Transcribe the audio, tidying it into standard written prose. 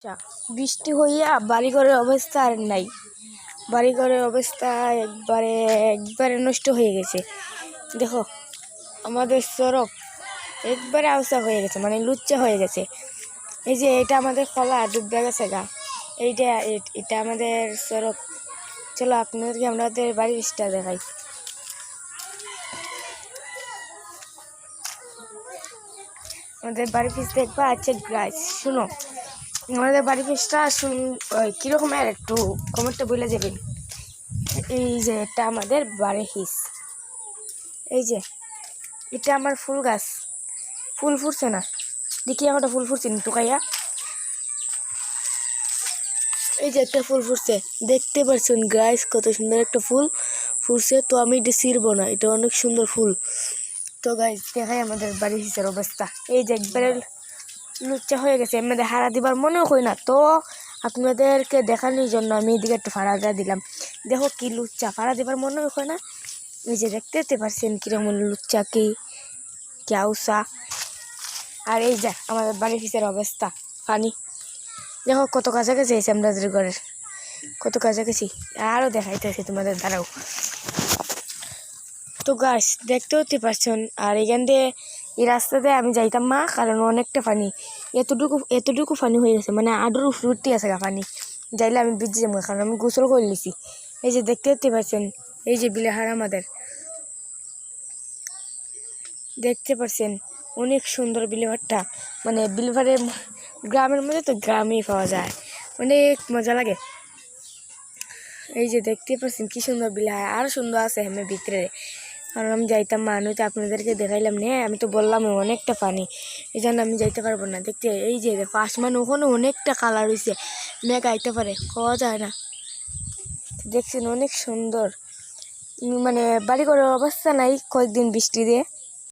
আচ্ছা, বৃষ্টি হইয়া বাড়িঘরের অবস্থা আর নাই। বাড়িঘরের অবস্থা একবারে একবারে নষ্ট হয়ে গেছে। দেখো আমাদের সড়ক একবারে আউসা হয়ে গেছে, মানে লুচ্চা হয়ে গেছে। এই যে এটা আমাদের খোলা ডুববে গেছে গা, এইটা এটা আমাদের সড়ক। চলো আপনাদেরকে আমাদের বাড়ির পিছটা দেখাই। আমাদের বাড়ির পিছ দেখবা আছে গাছ। শুনো, আমাদের বাড়ির পিছটা কিরকম আর একটু কমেন্টটা বলে যাবেন। এই যে এটা আমাদের বাড়ির হিস, এই যে এটা আমার ফুল গাছ। ফুল ফুটছে না, দেখি আমারটা ফুল ফুটছে না টুকাইয়া। এই যে একটা ফুল ফুটছে, দেখতে পাচ্ছেন গাছ, কত সুন্দর একটা ফুল ফুটছে। তো আমি এটা ছিঁড়বো না, এটা অনেক সুন্দর ফুল। তো গাছ দেখাই আমাদের বাড়ির হিসের অবস্থা। এই যে একবারে লুচ্চা হয়ে গেছে, আমাদের হারা দিবার মনেও হয় না। তো আপনাদেরকে দেখানোর জন্য আমি এদিকে একটু ফাড়া দিয়ে দিলাম। দেখো কি লুচ্চা, ফাড়া দিবার মনেও হয় না। এই যে দেখতে পারছেন কিরকম লুচ্চা, কি আউসা। আর এই যে আমাদের বাড়ির পিছের অবস্থা, পানি দেখো কত কাছাকাছি আছে আমাদের ঘরের, কত কাছাকাছি। আরও দেখাইতেছি তোমাদের দ্বারাও। তো গাছ দেখতে হতে পারছেন। আর এখান দিয়ে এই রাস্তা দিয়ে আমি যাইতাম মা, কারণ অনেকটা পানি, এতটুকু পানি হয়ে গেছে, মানে আডুর উঠতে আছে গা পানি। যাইলে আমি ভিজে যাবো, কারণ আমি গোসল করে নিছি। এই যে দেখতে হতে পারছেন, এই যে বিলেহার আমাদের, দেখতে পাচ্ছেন অনেক সুন্দর বিলেভারটা। মানে বিলেভারে গ্রামের মধ্যে তো গ্রামেই পাওয়া যায়, অনেক মজা লাগে। এই যে দেখতে পাচ্ছেন কি সুন্দর বিলেহার, আরও সুন্দর আছে হেমে ভিতরে। কারণ আমি যাইতাম মা, নয়তো আপনাদেরকে দেখাইলাম না। আমি তো বললাম অনেকটা পানি, এই জন্য আমি যাইতে পারবো না। দেখতে এই যে দেখো আসমান ওখানে অনেকটা কালার হয়েছে, মেঘ আইতে পারে, খাওয়া যায় না। দেখছেন অনেক সুন্দর। মানে বাড়ি ঘরের অবস্থা নাই কয়েকদিন বৃষ্টি দিয়ে।